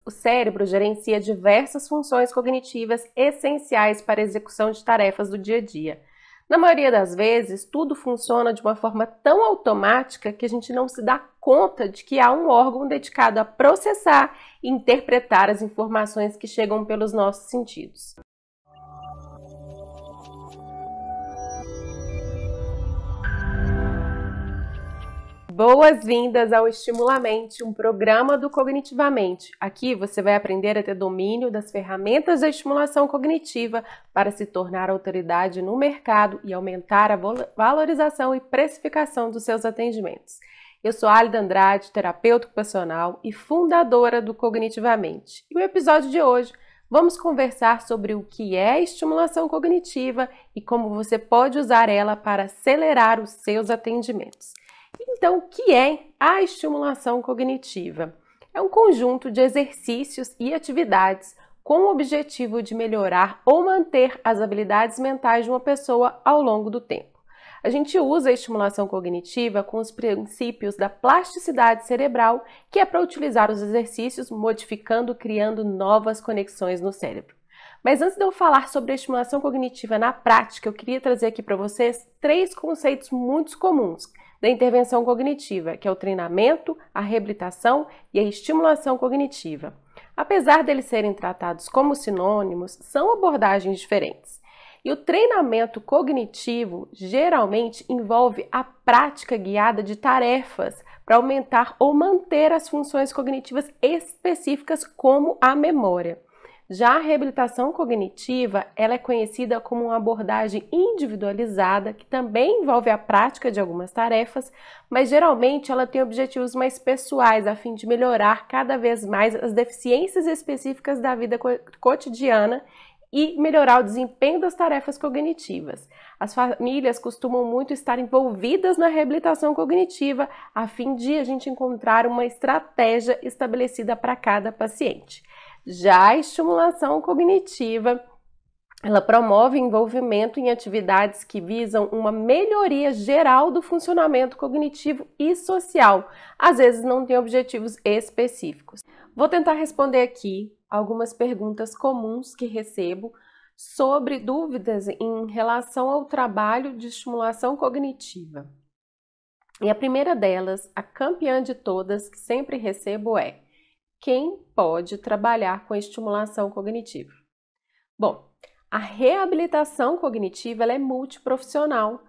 O cérebro gerencia diversas funções cognitivas essenciais para a execução de tarefas do dia a dia. Na maioria das vezes, tudo funciona de uma forma tão automática que a gente não se dá conta de que há um órgão dedicado a processar e interpretar as informações que chegam pelos nossos sentidos. Boas-vindas ao Estimulamente, um programa do Cognitivamente. Aqui você vai aprender a ter domínio das ferramentas da estimulação cognitiva para se tornar autoridade no mercado e aumentar a valorização e precificação dos seus atendimentos. Eu sou Alida Andrade, terapeuta ocupacional e fundadora do Cognitivamente. E o episódio de hoje vamos conversar sobre o que é estimulação cognitiva e como você pode usar ela para acelerar os seus atendimentos. Então, o que é a estimulação cognitiva? É um conjunto de exercícios e atividades com o objetivo de melhorar ou manter as habilidades mentais de uma pessoa ao longo do tempo. A gente usa a estimulação cognitiva com os princípios da plasticidade cerebral, que é para utilizar os exercícios modificando, criando novas conexões no cérebro. Mas antes de eu falar sobre a estimulação cognitiva na prática, eu queria trazer aqui para vocês 3 conceitos muito comuns da intervenção cognitiva, que é o treinamento, a reabilitação e a estimulação cognitiva. Apesar deles serem tratados como sinônimos, são abordagens diferentes. E o treinamento cognitivo geralmente envolve a prática guiada de tarefas para aumentar ou manter as funções cognitivas específicas, como a memória. Já a reabilitação cognitiva, ela é conhecida como uma abordagem individualizada, que também envolve a prática de algumas tarefas, mas geralmente ela tem objetivos mais pessoais, a fim de melhorar cada vez mais as deficiências específicas da vida cotidiana e melhorar o desempenho das tarefas cognitivas. As famílias costumam muito estar envolvidas na reabilitação cognitiva, a fim de a gente encontrar uma estratégia estabelecida para cada paciente. Já a estimulação cognitiva, ela promove envolvimento em atividades que visam uma melhoria geral do funcionamento cognitivo e social. Às vezes não tem objetivos específicos. Vou tentar responder aqui algumas perguntas comuns que recebo sobre dúvidas em relação ao trabalho de estimulação cognitiva. E a primeira delas, a campeã de todas, que sempre recebo é: quem pode trabalhar com estimulação cognitiva? Bom, a reabilitação cognitiva ela é multiprofissional.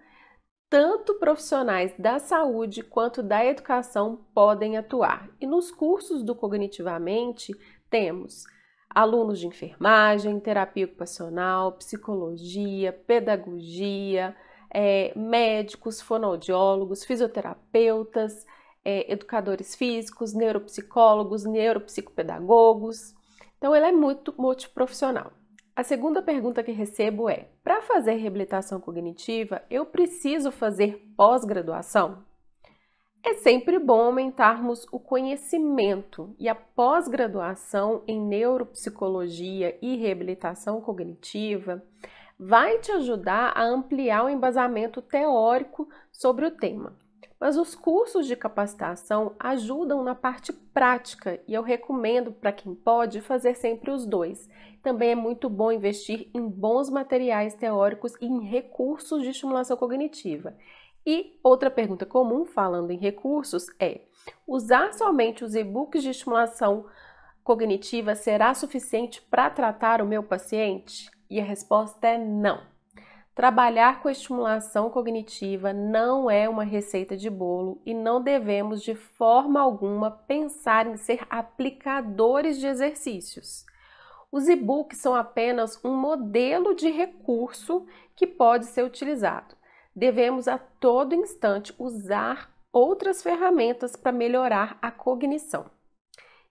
Tanto profissionais da saúde quanto da educação podem atuar. E nos cursos do Cognitivamente temos alunos de enfermagem, terapia ocupacional, psicologia, pedagogia, médicos, fonoaudiólogos, fisioterapeutas, educadores físicos, neuropsicólogos, neuropsicopedagogos. Então, ele é muito multiprofissional. A segunda pergunta que recebo é: para fazer reabilitação cognitiva, eu preciso fazer pós-graduação? É sempre bom aumentarmos o conhecimento, e a pós-graduação em neuropsicologia e reabilitação cognitiva vai te ajudar a ampliar o embasamento teórico sobre o tema. Mas os cursos de capacitação ajudam na parte prática e eu recomendo para quem pode fazer sempre os dois. Também é muito bom investir em bons materiais teóricos e em recursos de estimulação cognitiva. E outra pergunta comum, falando em recursos, é: usar somente os e-books de estimulação cognitiva será suficiente para tratar o meu paciente? E a resposta é não. Trabalhar com estimulação cognitiva não é uma receita de bolo e não devemos de forma alguma pensar em ser aplicadores de exercícios. Os e-books são apenas um modelo de recurso que pode ser utilizado. Devemos a todo instante usar outras ferramentas para melhorar a cognição.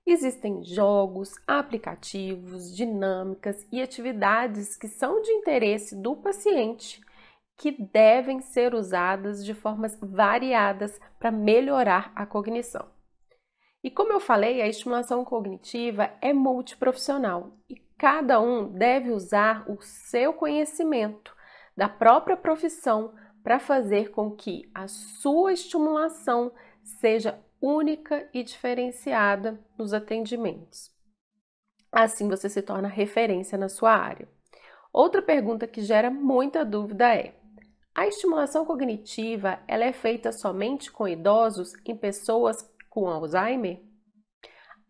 Existem jogos, aplicativos, dinâmicas e atividades que são de interesse do paciente que devem ser usadas de formas variadas para melhorar a cognição. E como eu falei, a estimulação cognitiva é multiprofissional e cada um deve usar o seu conhecimento da própria profissão para fazer com que a sua estimulação seja única e diferenciada nos atendimentos. Assim você se torna referência na sua área. Outra pergunta que gera muita dúvida é: a estimulação cognitiva, ela é feita somente com idosos em pessoas com Alzheimer?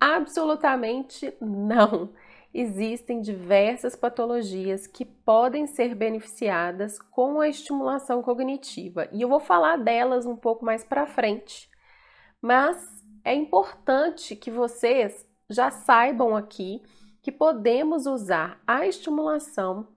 Absolutamente não. Existem diversas patologias que podem ser beneficiadas com a estimulação cognitiva e eu vou falar delas um pouco mais para frente. Mas é importante que vocês já saibam aqui que podemos usar a estimulação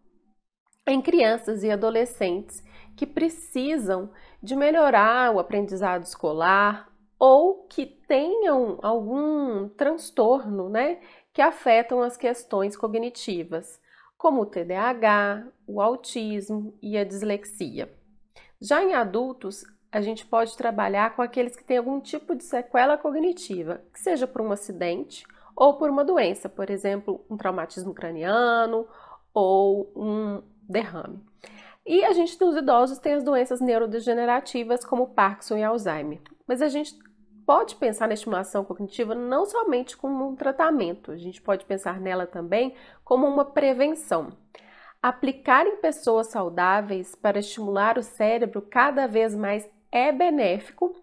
em crianças e adolescentes que precisam de melhorar o aprendizado escolar ou que tenham algum transtorno, né, que afetam as questões cognitivas, como o TDAH, o autismo e a dislexia. Já em adultos, a gente pode trabalhar com aqueles que têm algum tipo de sequela cognitiva, que seja por um acidente ou por uma doença, por exemplo, um traumatismo craniano ou um derrame. E a gente, nos idosos, tem as doenças neurodegenerativas como Parkinson e Alzheimer. Mas a gente pode pensar na estimulação cognitiva não somente como um tratamento, a gente pode pensar nela também como uma prevenção. Aplicar em pessoas saudáveis para estimular o cérebro cada vez mais é benéfico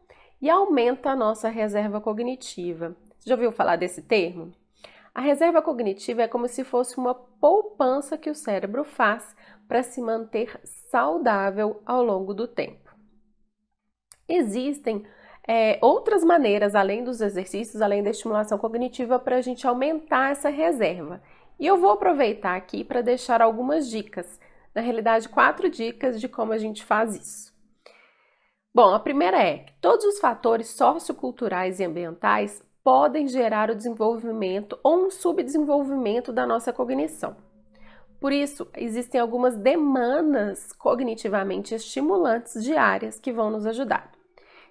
e aumenta a nossa reserva cognitiva. Você já ouviu falar desse termo? A reserva cognitiva é como se fosse uma poupança que o cérebro faz para se manter saudável ao longo do tempo. Existem outras maneiras, além dos exercícios, além da estimulação cognitiva, para a gente aumentar essa reserva. E eu vou aproveitar aqui para deixar algumas dicas, na realidade 4 dicas de como a gente faz isso. Bom, a primeira é que todos os fatores socioculturais e ambientais podem gerar o desenvolvimento ou um subdesenvolvimento da nossa cognição. Por isso, existem algumas demandas cognitivamente estimulantes diárias que vão nos ajudar.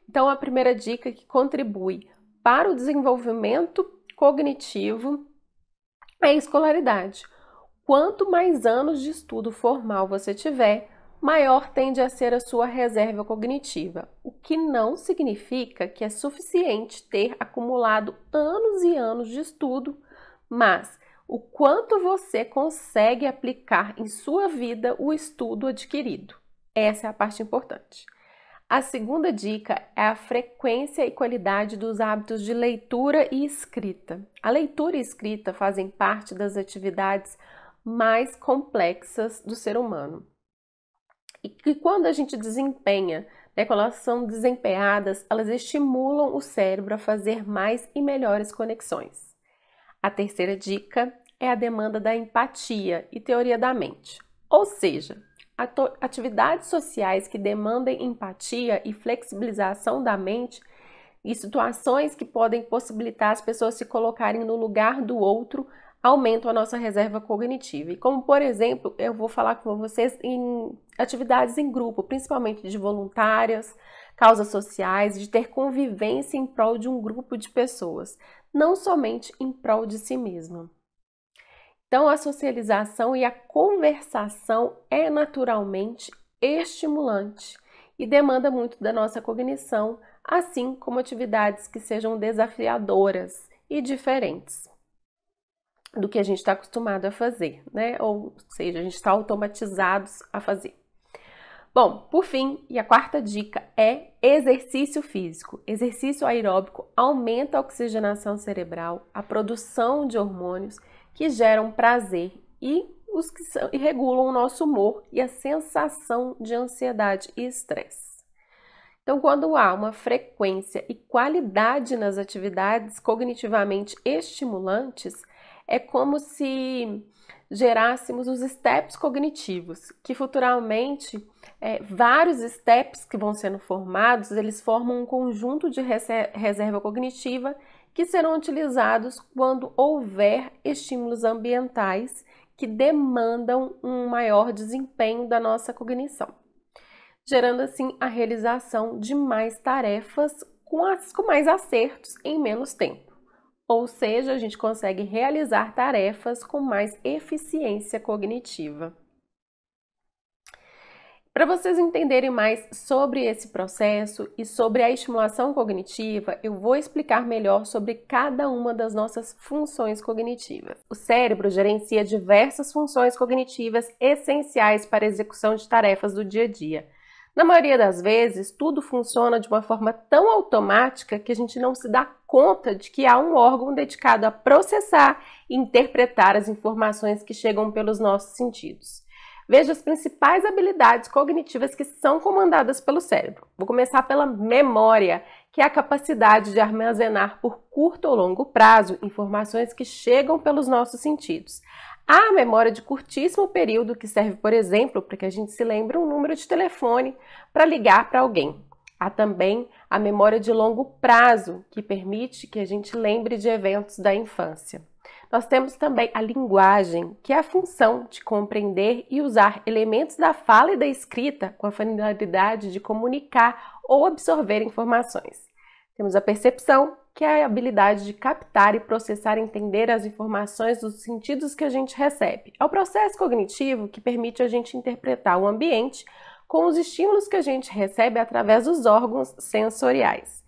Então, a primeira dica que contribui para o desenvolvimento cognitivo é a escolaridade. Quanto mais anos de estudo formal você tiver, maior tende a ser a sua reserva cognitiva, o que não significa que é suficiente ter acumulado anos e anos de estudo, mas o quanto você consegue aplicar em sua vida o estudo adquirido. Essa é a parte importante. A segunda dica é a frequência e qualidade dos hábitos de leitura e escrita. A leitura e escrita fazem parte das atividades mais complexas do ser humano. E que quando a gente desempenha, né, quando elas são desempenhadas, elas estimulam o cérebro a fazer mais e melhores conexões. A terceira dica é a demanda da empatia e teoria da mente. Ou seja, atividades sociais que demandem empatia e flexibilização da mente e situações que podem possibilitar as pessoas se colocarem no lugar do outro aumentam a nossa reserva cognitiva. E como, por exemplo, eu vou falar com vocês em atividades em grupo, principalmente de voluntárias, causas sociais, de ter convivência em prol de um grupo de pessoas, não somente em prol de si mesma. Então, a socialização e a conversação é naturalmente estimulante e demanda muito da nossa cognição, assim como atividades que sejam desafiadoras e diferentes do que a gente está acostumado a fazer, né? Ou seja, a gente está automatizados a fazer. Bom, por fim, e a quarta dica é exercício físico. Exercício aeróbico aumenta a oxigenação cerebral, a produção de hormônios que geram prazer e os que regulam o nosso humor e a sensação de ansiedade e estresse. Então, quando há uma frequência e qualidade nas atividades cognitivamente estimulantes, é como se gerássemos os steps cognitivos, que futuramente vários steps que vão sendo formados, eles formam um conjunto de reserva cognitiva que serão utilizados quando houver estímulos ambientais que demandam um maior desempenho da nossa cognição, gerando assim a realização de mais tarefas com mais acertos em menos tempo. Ou seja, a gente consegue realizar tarefas com mais eficiência cognitiva. Para vocês entenderem mais sobre esse processo e sobre a estimulação cognitiva, eu vou explicar melhor sobre cada uma das nossas funções cognitivas. O cérebro gerencia diversas funções cognitivas essenciais para a execução de tarefas do dia a dia. Na maioria das vezes, tudo funciona de uma forma tão automática que a gente não se dá conta de que há um órgão dedicado a processar e interpretar as informações que chegam pelos nossos sentidos. Veja as principais habilidades cognitivas que são comandadas pelo cérebro. Vou começar pela memória, que é a capacidade de armazenar por curto ou longo prazo informações que chegam pelos nossos sentidos. Há a memória de curtíssimo período, que serve, por exemplo, para que a gente se lembre um número de telefone para ligar para alguém. Há também a memória de longo prazo, que permite que a gente lembre de eventos da infância. Nós temos também a linguagem, que é a função de compreender e usar elementos da fala e da escrita com a finalidade de comunicar ou absorver informações. Temos a percepção, que é a habilidade de captar e processar e entender as informações dos sentidos que a gente recebe. É o processo cognitivo que permite a gente interpretar o ambiente com os estímulos que a gente recebe através dos órgãos sensoriais.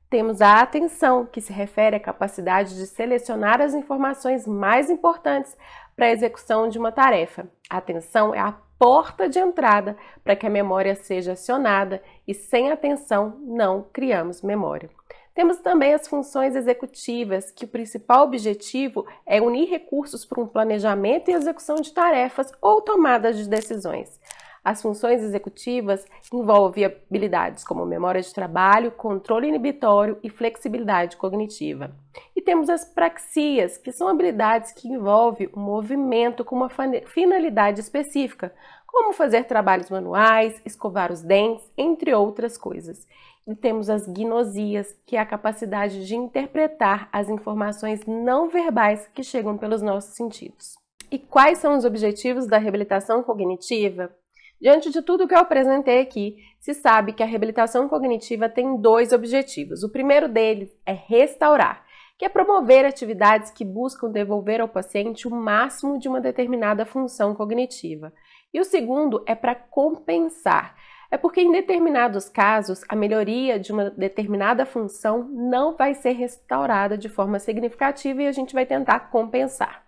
Temos a atenção, que se refere à capacidade de selecionar as informações mais importantes para a execução de uma tarefa. A atenção é a porta de entrada para que a memória seja acionada e sem atenção não criamos memória. Temos também as funções executivas, que o principal objetivo é unir recursos para um planejamento e execução de tarefas ou tomadas de decisões. As funções executivas envolvem habilidades como memória de trabalho, controle inibitório e flexibilidade cognitiva. E temos as praxias, que são habilidades que envolvem o movimento com uma finalidade específica, como fazer trabalhos manuais, escovar os dentes, entre outras coisas. E temos as gnosias, que é a capacidade de interpretar as informações não verbais que chegam pelos nossos sentidos. E quais são os objetivos da reabilitação cognitiva? Diante de tudo que eu apresentei aqui, se sabe que a reabilitação cognitiva tem dois objetivos. O primeiro deles é restaurar, que é promover atividades que buscam devolver ao paciente o máximo de uma determinada função cognitiva. E o segundo é para compensar. É porque em determinados casos, a melhoria de uma determinada função não vai ser restaurada de forma significativa e a gente vai tentar compensar.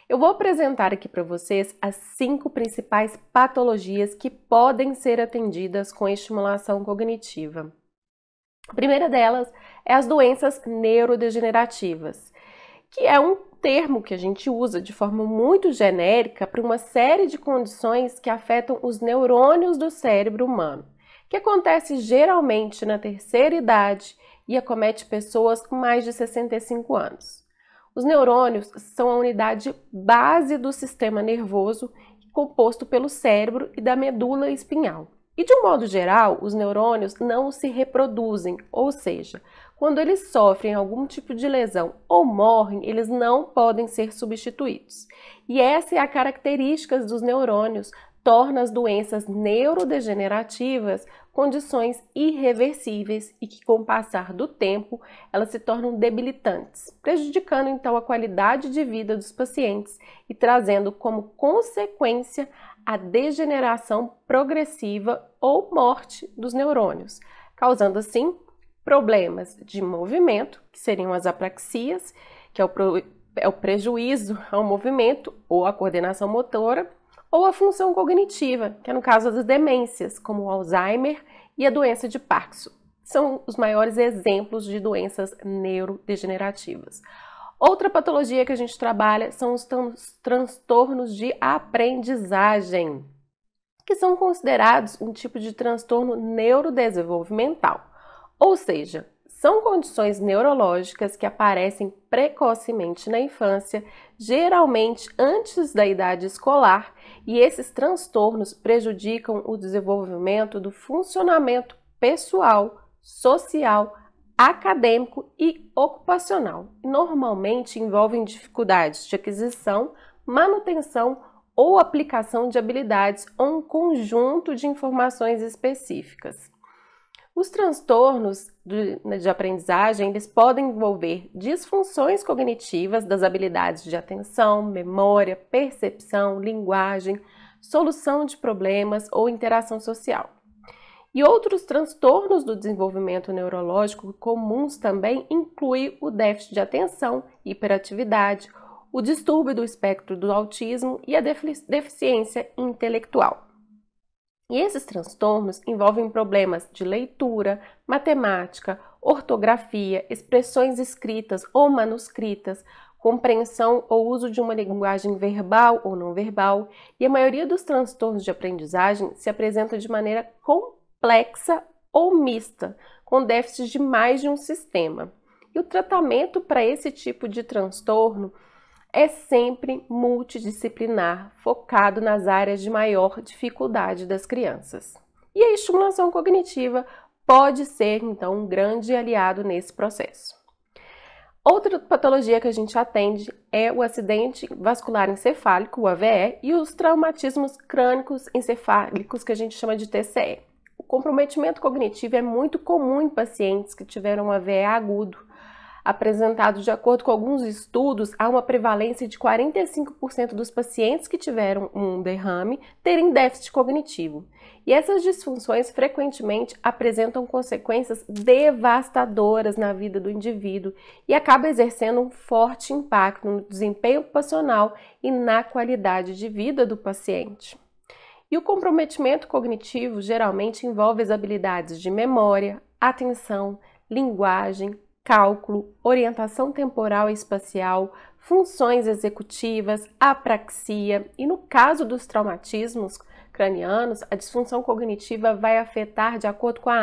Eu vou apresentar aqui para vocês as 5 principais patologias que podem ser atendidas com estimulação cognitiva. A primeira delas é as doenças neurodegenerativas, que é um termo que a gente usa de forma muito genérica para uma série de condições que afetam os neurônios do cérebro humano, que acontece geralmente na terceira idade e acomete pessoas com mais de 65 anos. Os neurônios são a unidade base do sistema nervoso, composto pelo cérebro e da medula espinhal. E de um modo geral, os neurônios não se reproduzem, ou seja, quando eles sofrem algum tipo de lesão ou morrem, eles não podem ser substituídos. E essa é a característica dos neurônios, torna as doenças neurodegenerativas condições irreversíveis e que, com o passar do tempo, elas se tornam debilitantes, prejudicando então a qualidade de vida dos pacientes e trazendo como consequência a degeneração progressiva ou morte dos neurônios, causando assim problemas de movimento, que seriam as apraxias, que é o prejuízo ao movimento ou à coordenação motora, ou a função cognitiva, que é no caso das demências, como o Alzheimer e a doença de Parkinson. São os maiores exemplos de doenças neurodegenerativas. Outra patologia que a gente trabalha são os transtornos de aprendizagem, que são considerados um tipo de transtorno neurodesenvolvimental, ou seja, são condições neurológicas que aparecem precocemente na infância, geralmente antes da idade escolar, e esses transtornos prejudicam o desenvolvimento do funcionamento pessoal, social, acadêmico e ocupacional. Normalmente envolvem dificuldades de aquisição, manutenção ou aplicação de habilidades ou um conjunto de informações específicas. Os transtornos de aprendizagem eles podem envolver disfunções cognitivas das habilidades de atenção, memória, percepção, linguagem, solução de problemas ou interação social. E outros transtornos do desenvolvimento neurológico comuns também incluem o déficit de atenção, hiperatividade, o distúrbio do espectro do autismo e a deficiência intelectual. E esses transtornos envolvem problemas de leitura, matemática, ortografia, expressões escritas ou manuscritas, compreensão ou uso de uma linguagem verbal ou não verbal, e a maioria dos transtornos de aprendizagem se apresenta de maneira complexa ou mista, com déficits de mais de um sistema. E o tratamento para esse tipo de transtorno é sempre multidisciplinar, focado nas áreas de maior dificuldade das crianças. E a estimulação cognitiva pode ser, então, um grande aliado nesse processo. Outra patologia que a gente atende é o acidente vascular encefálico, o AVE, e os traumatismos crânicos encefálicos, que a gente chama de TCE. O comprometimento cognitivo é muito comum em pacientes que tiveram AVE agudo. Apresentado de acordo com alguns estudos, há uma prevalência de 45% dos pacientes que tiveram um derrame terem déficit cognitivo. E essas disfunções frequentemente apresentam consequências devastadoras na vida do indivíduo e acabam exercendo um forte impacto no desempenho ocupacional e na qualidade de vida do paciente. E o comprometimento cognitivo geralmente envolve as habilidades de memória, atenção, linguagem, cálculo, orientação temporal e espacial, funções executivas, apraxia e, no caso dos traumatismos cranianos, a disfunção cognitiva vai afetar de acordo com a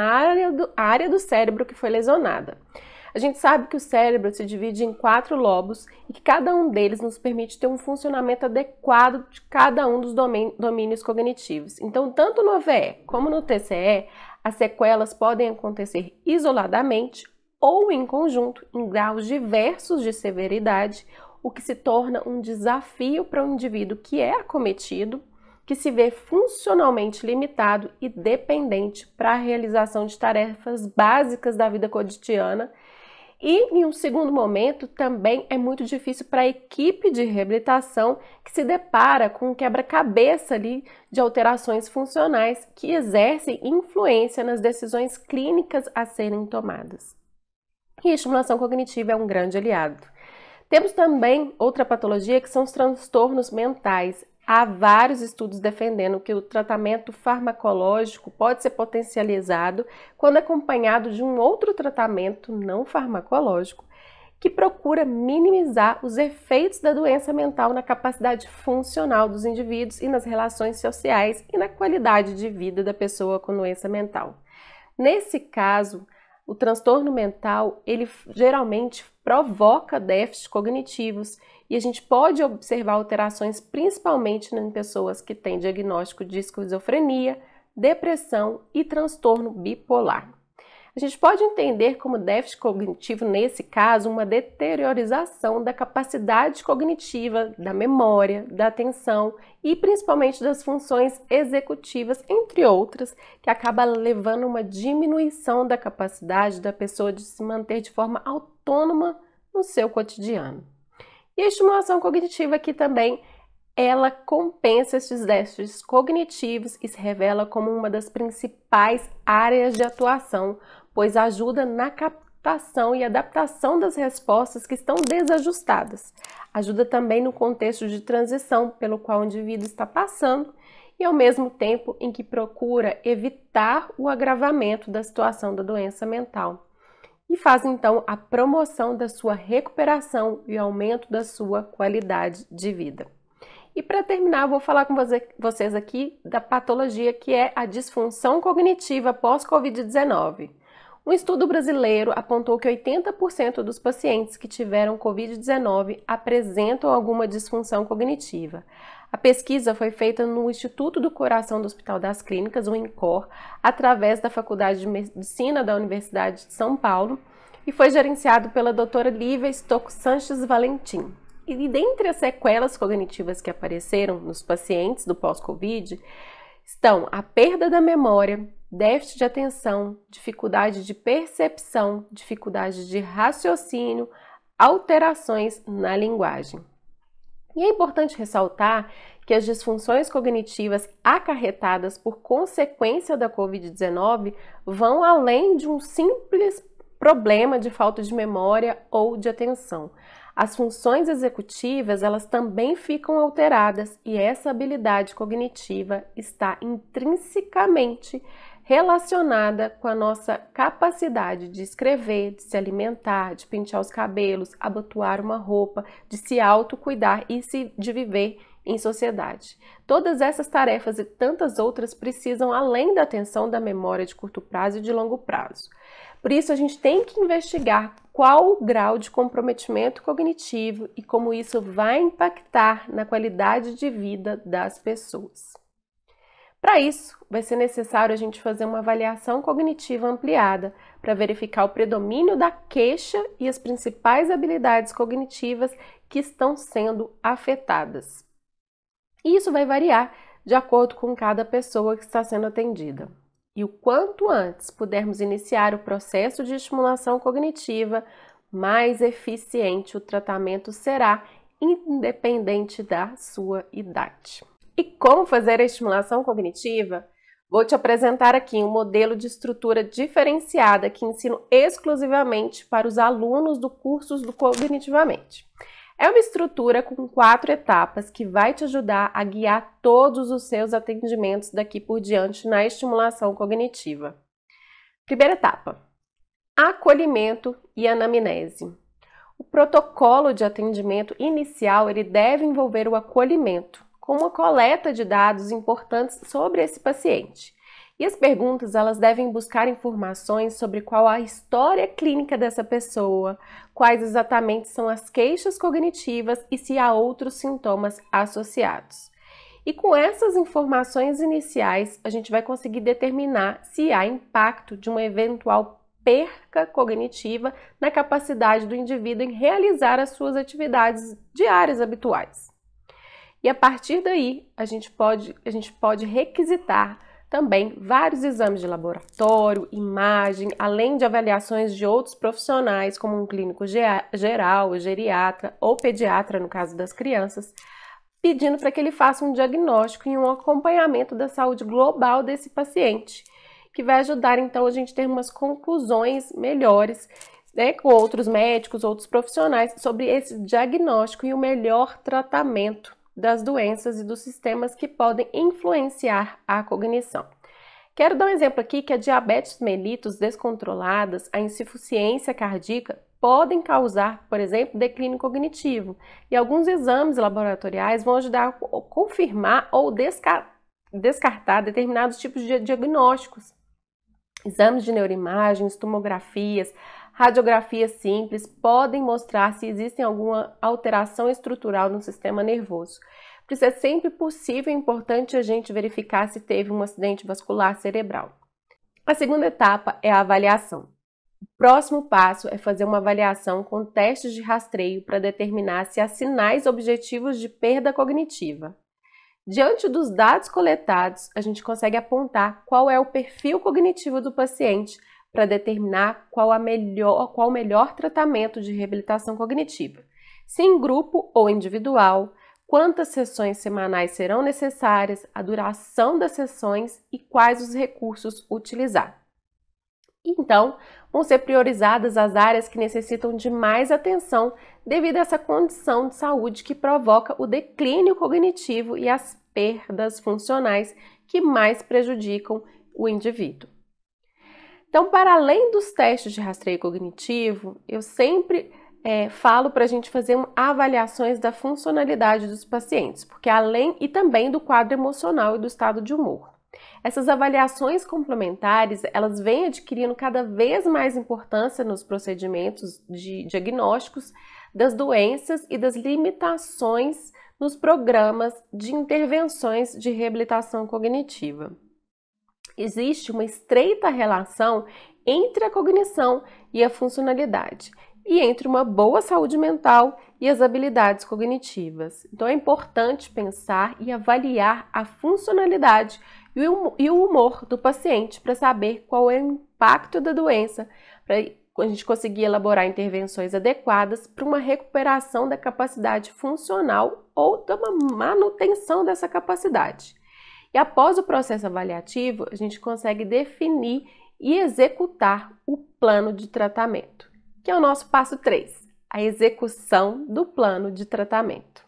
área do cérebro que foi lesionada. A gente sabe que o cérebro se divide em 4 lobos e que cada um deles nos permite ter um funcionamento adequado de cada um dos domínios cognitivos. Então, tanto no AVE como no TCE, as sequelas podem acontecer isoladamente ou em conjunto, em graus diversos de severidade, o que se torna um desafio para um indivíduo que é acometido, que se vê funcionalmente limitado e dependente para a realização de tarefas básicas da vida cotidiana. E, em um segundo momento, também é muito difícil para a equipe de reabilitação que se depara com um quebra-cabeça ali de alterações funcionais que exercem influência nas decisões clínicas a serem tomadas. E a estimulação cognitiva é um grande aliado. Temos também outra patologia que são os transtornos mentais. Há vários estudos defendendo que o tratamento farmacológico pode ser potencializado quando acompanhado de um outro tratamento não farmacológico que procura minimizar os efeitos da doença mental na capacidade funcional dos indivíduos e nas relações sociais e na qualidade de vida da pessoa com doença mental. Nesse caso, o transtorno mental, ele geralmente provoca déficits cognitivos e a gente pode observar alterações principalmente em pessoas que têm diagnóstico de esquizofrenia, depressão e transtorno bipolar. A gente pode entender como déficit cognitivo, nesse caso, uma deteriorização da capacidade cognitiva, da memória, da atenção e principalmente das funções executivas, entre outras, que acaba levando a uma diminuição da capacidade da pessoa de se manter de forma autônoma no seu cotidiano. E a estimulação cognitiva aqui também, ela compensa esses déficits cognitivos e se revela como uma das principais áreas de atuação, pois ajuda na captação e adaptação das respostas que estão desajustadas. Ajuda também no contexto de transição pelo qual o indivíduo está passando e ao mesmo tempo em que procura evitar o agravamento da situação da doença mental. E faz então a promoção da sua recuperação e aumento da sua qualidade de vida. E para terminar, eu vou falar com vocês aqui da patologia que é a disfunção cognitiva pós-Covid-19. Um estudo brasileiro apontou que 80% dos pacientes que tiveram Covid-19 apresentam alguma disfunção cognitiva. A pesquisa foi feita no Instituto do Coração do Hospital das Clínicas, o INCOR, através da Faculdade de Medicina da Universidade de São Paulo e foi gerenciado pela doutora Lívia Stocco Sanches Valentim. E dentre as sequelas cognitivas que apareceram nos pacientes do pós-Covid estão a perda da memória, déficit de atenção, dificuldade de percepção, dificuldade de raciocínio, alterações na linguagem. E é importante ressaltar que as disfunções cognitivas acarretadas por consequência da Covid-19 vão além de um simples problema de falta de memória ou de atenção. As funções executivas, elas também ficam alteradas e essa habilidade cognitiva está intrinsecamente relacionada com a nossa capacidade de escrever, de se alimentar, de pentear os cabelos, abotoar uma roupa, de se autocuidar e de viver em sociedade. Todas essas tarefas e tantas outras precisam além da atenção, da memória de curto prazo e de longo prazo. Por isso, a gente tem que investigar qual o grau de comprometimento cognitivo e como isso vai impactar na qualidade de vida das pessoas. Para isso, vai ser necessário a gente fazer uma avaliação cognitiva ampliada para verificar o predomínio da queixa e as principais habilidades cognitivas que estão sendo afetadas. E isso vai variar de acordo com cada pessoa que está sendo atendida. E o quanto antes pudermos iniciar o processo de estimulação cognitiva, mais eficiente o tratamento será, independente da sua idade. E como fazer a estimulação cognitiva? Vou te apresentar aqui um modelo de estrutura diferenciada que ensino exclusivamente para os alunos do curso do Cognitivamente. É uma estrutura com 4 etapas que vai te ajudar a guiar todos os seus atendimentos daqui por diante na estimulação cognitiva. Primeira etapa: acolhimento e anamnese. O protocolo de atendimento inicial ele deve envolver o acolhimento, com uma coleta de dados importantes sobre esse paciente. E as perguntas, elas devem buscar informações sobre qual a história clínica dessa pessoa, quais exatamente são as queixas cognitivas e se há outros sintomas associados. E com essas informações iniciais, a gente vai conseguir determinar se há impacto de uma eventual perca cognitiva na capacidade do indivíduo em realizar as suas atividades diárias habituais. E a partir daí, a gente pode requisitar também vários exames de laboratório, imagem, além de avaliações de outros profissionais, como um clínico geral, geriatra ou pediatra, no caso das crianças, pedindo para que ele faça um diagnóstico e um acompanhamento da saúde global desse paciente, que vai ajudar, então, a gente ter umas conclusões melhores, né, com outros médicos, outros profissionais, sobre esse diagnóstico e o melhor tratamento das doenças e dos sistemas que podem influenciar a cognição. Quero dar um exemplo aqui que a diabetes mellitus descontroladas, a insuficiência cardíaca, podem causar, por exemplo, declínio cognitivo. E alguns exames laboratoriais vão ajudar a confirmar ou descartar determinados tipos de diagnósticos. Exames de neuroimagens, tomografias, radiografias simples podem mostrar se existe alguma alteração estrutural no sistema nervoso. Por isso é sempre possível e importante a gente verificar se teve um acidente vascular cerebral. A segunda etapa é a avaliação. O próximo passo é fazer uma avaliação com testes de rastreio para determinar se há sinais objetivos de perda cognitiva. Diante dos dados coletados, a gente consegue apontar qual é o perfil cognitivo do paciente para determinar qual o melhor tratamento de reabilitação cognitiva, se em grupo ou individual, quantas sessões semanais serão necessárias, a duração das sessões e quais os recursos utilizar. Então, vão ser priorizadas as áreas que necessitam de mais atenção devido a essa condição de saúde que provoca o declínio cognitivo e as perdas funcionais que mais prejudicam o indivíduo. Então, para além dos testes de rastreio cognitivo, eu sempre falo para a gente fazer avaliações da funcionalidade dos pacientes, porque e também do quadro emocional e do estado de humor. Essas avaliações complementares, elas vêm adquirindo cada vez mais importância nos procedimentos de diagnósticos das doenças e das limitações nos programas de intervenções de reabilitação cognitiva. Existe uma estreita relação entre a cognição e a funcionalidade, e entre uma boa saúde mental e as habilidades cognitivas. Então é importante pensar e avaliar a funcionalidade e o humor do paciente para saber qual é o impacto da doença a gente conseguir elaborar intervenções adequadas para uma recuperação da capacidade funcional ou da manutenção dessa capacidade. E após o processo avaliativo, a gente consegue definir e executar o plano de tratamento, que é o nosso passo 3, a execução do plano de tratamento.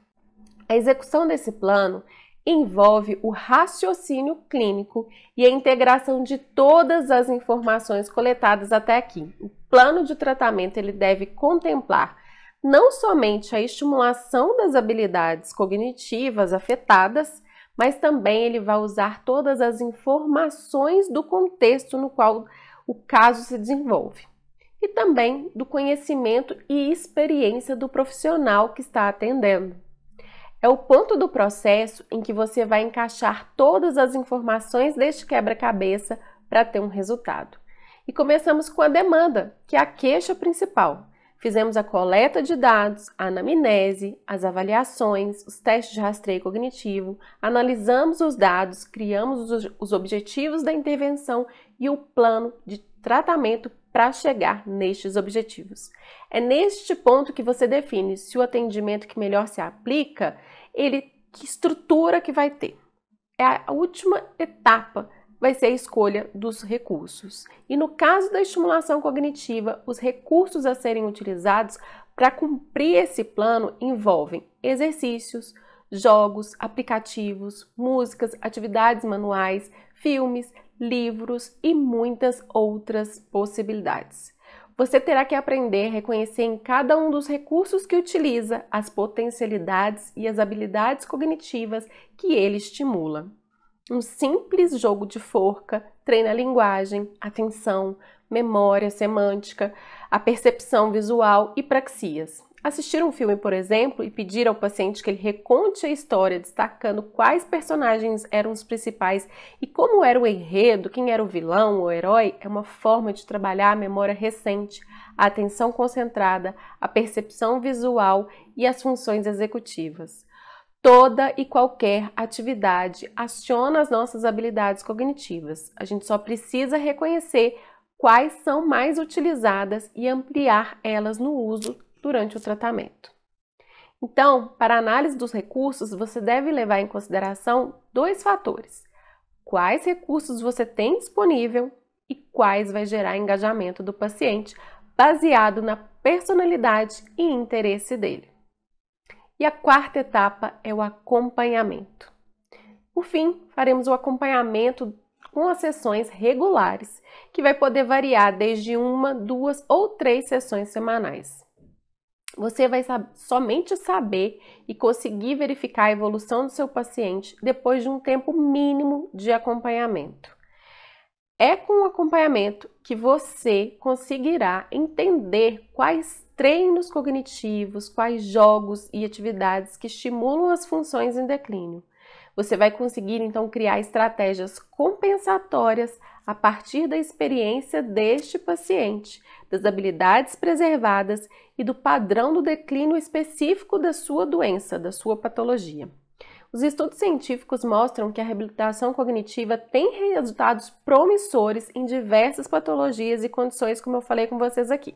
A execução desse plano envolve o raciocínio clínico e a integração de todas as informações coletadas até aqui. O plano de tratamento ele deve contemplar não somente a estimulação das habilidades cognitivas afetadas, mas também ele vai usar todas as informações do contexto no qual o caso se desenvolve e também do conhecimento e experiência do profissional que está atendendo. É o ponto do processo em que você vai encaixar todas as informações deste quebra-cabeça para ter um resultado. E começamos com a demanda, que é a queixa principal. Fizemos a coleta de dados, a anamnese, as avaliações, os testes de rastreio cognitivo, analisamos os dados, criamos os objetivos da intervenção e o plano de tratamento para chegar nestes objetivos. É neste ponto que você define se o atendimento que melhor se aplica, que estrutura que vai ter. A última etapa vai ser a escolha dos recursos. E no caso da estimulação cognitiva, os recursos a serem utilizados para cumprir esse plano envolvem exercícios, jogos, aplicativos, músicas, atividades manuais, filmes, livros e muitas outras possibilidades. Você terá que aprender a reconhecer em cada um dos recursos que utiliza as potencialidades e as habilidades cognitivas que ele estimula. Um simples jogo de forca treina a linguagem, atenção, memória semântica, a percepção visual e praxias. Assistir um filme, por exemplo, e pedir ao paciente que ele reconte a história, destacando quais personagens eram os principais e como era o enredo, quem era o vilão ou o herói, é uma forma de trabalhar a memória recente, a atenção concentrada, a percepção visual e as funções executivas. Toda e qualquer atividade aciona as nossas habilidades cognitivas. A gente só precisa reconhecer quais são mais utilizadas e ampliar elas no uso durante o tratamento. Então, para a análise dos recursos, você deve levar em consideração dois fatores: quais recursos você tem disponível e quais vai gerar engajamento do paciente, baseado na personalidade e interesse dele. E a quarta etapa é o acompanhamento. Por fim, faremos o acompanhamento com as sessões regulares, que vai poder variar desde 1, 2 ou 3 sessões semanais. Você vai somente saber e conseguir verificar a evolução do seu paciente depois de um tempo mínimo de acompanhamento. É com o acompanhamento que você conseguirá entender quais treinos cognitivos, quais jogos e atividades que estimulam as funções em declínio. Você vai conseguir, então, criar estratégias compensatórias a partir da experiência deste paciente, das habilidades preservadas e do padrão do declínio específico da sua doença, da sua patologia. Os estudos científicos mostram que a reabilitação cognitiva tem resultados promissores em diversas patologias e condições, como eu falei com vocês aqui.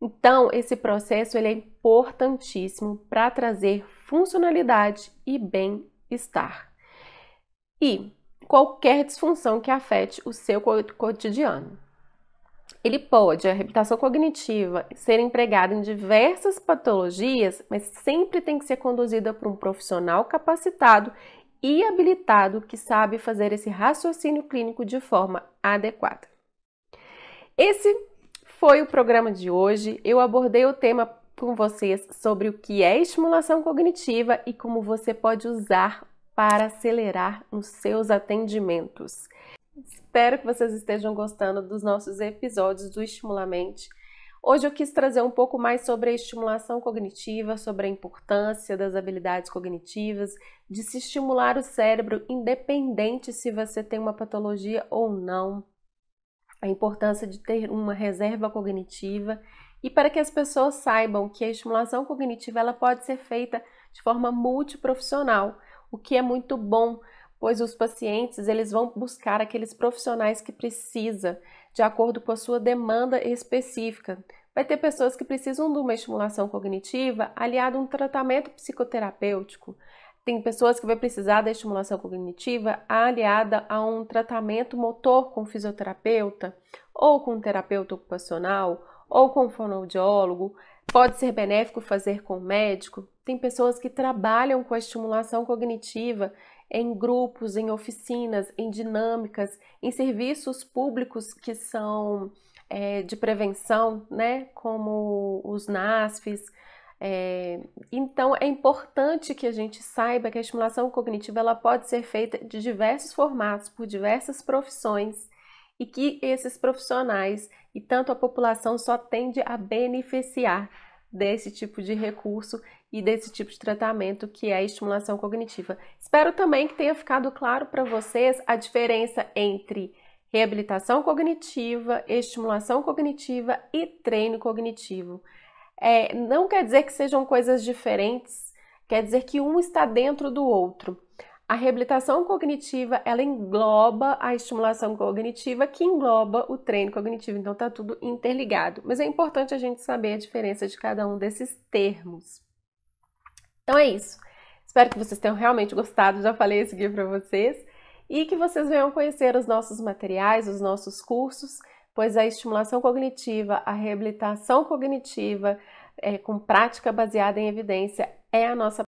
Então, esse processo ele é importantíssimo para trazer funcionalidade e bem-estar. E qualquer disfunção que afete o seu cotidiano. A reabilitação cognitiva, ser empregada em diversas patologias, mas sempre tem que ser conduzida por um profissional capacitado e habilitado que sabe fazer esse raciocínio clínico de forma adequada. Esse foi o programa de hoje. Eu abordei o tema com vocês sobre o que é estimulação cognitiva e como você pode usar para acelerar os seus atendimentos. Espero que vocês estejam gostando dos nossos episódios do Estimulamente. Hoje eu quis trazer um pouco mais sobre a estimulação cognitiva, sobre a importância das habilidades cognitivas, de se estimular o cérebro independente se você tem uma patologia ou não, a importância de ter uma reserva cognitiva e para que as pessoas saibam que a estimulação cognitiva ela pode ser feita de forma multiprofissional, o que é muito bom, pois os pacientes eles vão buscar aqueles profissionais que precisa de acordo com a sua demanda específica. Vai ter pessoas que precisam de uma estimulação cognitiva aliada a um tratamento psicoterapêutico. Tem pessoas que vão precisar da estimulação cognitiva aliada a um tratamento motor com fisioterapeuta, ou com um terapeuta ocupacional, ou com um fonoaudiólogo. Pode ser benéfico fazer com o médico. Tem pessoas que trabalham com a estimulação cognitiva em grupos, em oficinas, em dinâmicas, em serviços públicos que são de prevenção, né, como os NASFs. Então, é importante que a gente saiba que a estimulação cognitiva ela pode ser feita de diversos formatos, por diversas profissões, e que esses profissionais e tanto a população só tende a beneficiar desse tipo de recurso e desse tipo de tratamento que é a estimulação cognitiva. Espero também que tenha ficado claro para vocês a diferença entre reabilitação cognitiva, estimulação cognitiva e treino cognitivo. Não quer dizer que sejam coisas diferentes, quer dizer que um está dentro do outro. A reabilitação cognitiva, ela engloba a estimulação cognitiva, que engloba o treino cognitivo, então está tudo interligado. Mas é importante a gente saber a diferença de cada um desses termos. Então é isso. Espero que vocês tenham realmente gostado, já falei isso aqui para vocês, e que vocês venham conhecer os nossos materiais, os nossos cursos, pois a estimulação cognitiva, a reabilitação cognitiva, com prática baseada em evidência, é a nossa